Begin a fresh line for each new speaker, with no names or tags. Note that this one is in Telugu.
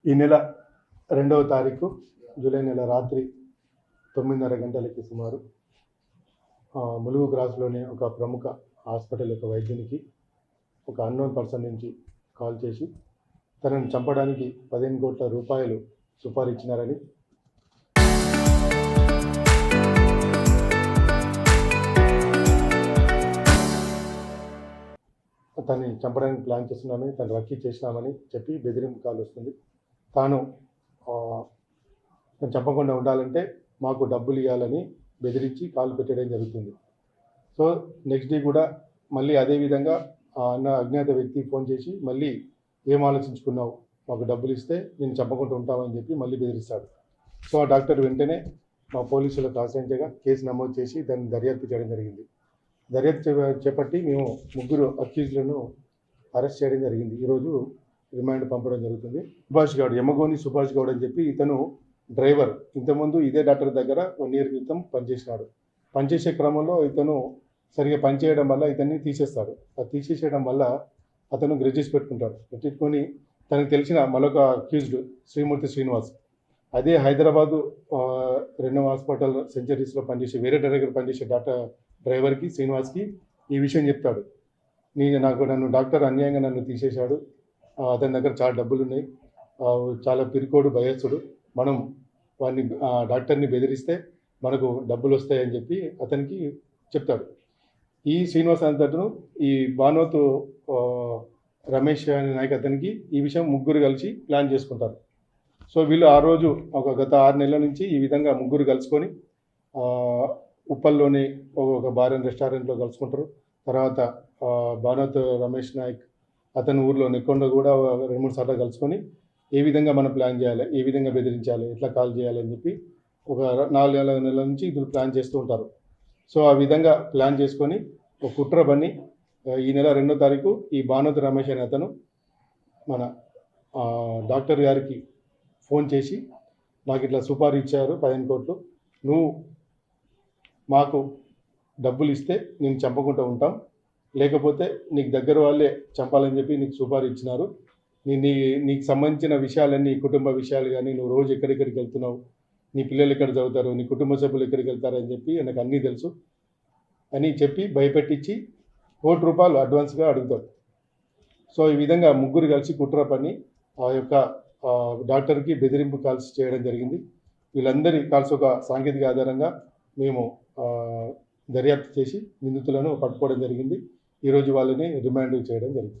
ఈ నెల 2వ తారీఖు జూలై నెల రాత్రి 9:30 గంటలకి సుమారు ములుగు క్రాస్లోని ఒక ప్రముఖ హాస్పిటల్ యొక్క వైద్యునికి ఒక అన్నోన్ పర్సన్ నుంచి కాల్ చేసి తనను చంపడానికి 15 కోట్ల రూపాయలు సుపారీ ఇచ్చినారని, తనని చంపడానికి ప్లాన్ చేస్తున్నామని, తను రక్కీ చేసినామని చెప్పి బెదిరింపు కాల్ వస్తుంది. తాను చంపకుండా ఉండాలంటే మాకు డబ్బులు ఇవ్వాలని బెదిరించి కాల్ పెట్టడం జరుగుతుంది. సో నెక్స్ట్ డే కూడా మళ్ళీ అదేవిధంగా అన్న అజ్ఞాత వ్యక్తి ఫోన్ చేసి మళ్ళీ ఏం ఆలోచించుకున్నావు, మాకు డబ్బులు ఇస్తే నేను చంపకుండా ఉంటామని చెప్పి మళ్ళీ బెదిరిస్తాడు. సో ఆ డాక్టర్ వెంటనే మా పోలీసులకు ఆశ్రయించగా కేసు నమోదు చేసి దాన్ని దర్యాప్తు చేయడం జరిగింది. దర్యాప్తు చేపట్టి మేము 3 అక్యూజ్లను అరెస్ట్ చేయడం జరిగింది. ఈరోజు రిమాండ్ పంపడం జరుగుతుంది. సుభాష్ గౌడ్, యమగోని సుభాష్ గౌడ్ అని చెప్పి ఇతను డ్రైవర్. ఇంతకుముందు ఇదే డాక్టర్ దగ్గర 1 year క్రితం పనిచేసినాడు. పనిచేసే క్రమంలో ఇతను సరిగా పనిచేయడం వల్ల ఇతన్ని తీసేస్తాడు. అది తీసేసేయడం వల్ల అతను గ్రెడ్జెస్ పెట్టుకుంటాడు. పెట్టుకొని తనకు తెలిసిన మరొక అక్యూజ్డ్ శ్రీమూర్తి శ్రీనివాస్, అదే హైదరాబాదు 2వ హాస్పిటల్ సెంచరీస్లో పనిచేసే వేరే దగ్గర పనిచేసే డ్రైవర్కి శ్రీనివాస్కి ఈ విషయం చెప్తాడు. నన్ను డాక్టర్ అన్యాయంగా నన్ను తీసేశాడు, అతని దగ్గర చాలా డబ్బులు ఉన్నాయి, చాలా పిరికోడు భయస్తుడు, మనం వాడిని డాక్టర్ని బెదిరిస్తే మనకు డబ్బులు వస్తాయని చెప్పి అతనికి చెప్తాడు. ఈ శ్రీనివాస్ అంతటను ఈ భానోత్ రమేష్ అనే నాయక్ అతనికి ఈ విషయం 3 కలిసి ప్లాన్ చేసుకుంటారు. సో వీళ్ళు ఆ రోజు గత 6 నెలల నుంచి ఈ విధంగా 3 కలుసుకొని ఉప్పల్లోని ఒక బార్ అండ్ రెస్టారెంట్లో కలుసుకుంటారు. తర్వాత భానోత్ రమేష్ నాయక్ అతని ఊర్లో నెక్కొండ కూడా 2-3 సార్లు కలుసుకొని ఏ విధంగా మనం ప్లాన్ చేయాలి, ఏ విధంగా బెదిరించాలి, ఎట్లా కాల్ చేయాలి అని చెప్పి ఒక 4 నెలల నుంచి వీళ్ళు ప్లాన్ చేస్తూ ఉంటారు. సో ఆ విధంగా ప్లాన్ చేసుకొని ఒక కుట్ర బన్ని ఈ నెల 2వ తారీఖు ఈ భానోత్ రమేష్ అనే అతను మన డాక్టర్ గారికి ఫోన్ చేసి నాకు ఇట్లా సుపారీ ఇచ్చారు 15 కోట్లు, నువ్వు మాకు డబ్బులు ఇస్తే నేను చంపకుండా ఉంటాం, లేకపోతే నీకు దగ్గర వాళ్ళే చంపాలని చెప్పి నీకు సుపారీ ఇచ్చినారు, నీకు సంబంధించిన విషయాలన్నీ కుటుంబ విషయాలు కానీ, నువ్వు రోజు ఎక్కడెక్కడికి వెళ్తున్నావు, నీ పిల్లలు ఎక్కడ చదువుతారు, నీ కుటుంబ సభ్యులు ఎక్కడికి వెళ్తారని చెప్పి నాకు అన్నీ తెలుసు అని చెప్పి భయపెట్టించి 1 కోటి రూపాయలు అడ్వాన్స్గా అడుగుతాడు. సో ఈ విధంగా 3 కలిసి కుట్ర పని ఆ యొక్క డాక్టర్కి బెదిరింపు కాల్స్ చేయడం జరిగింది. వీళ్ళందరి కాల్స్ ఒక సాంకేతిక ఆధారంగా మేము దర్యాప్తు చేసి నిందితులను పట్టుకోవడం జరిగింది. ఈరోజు వాళ్ళని రిమాండ్ చేయడం జరిగింది.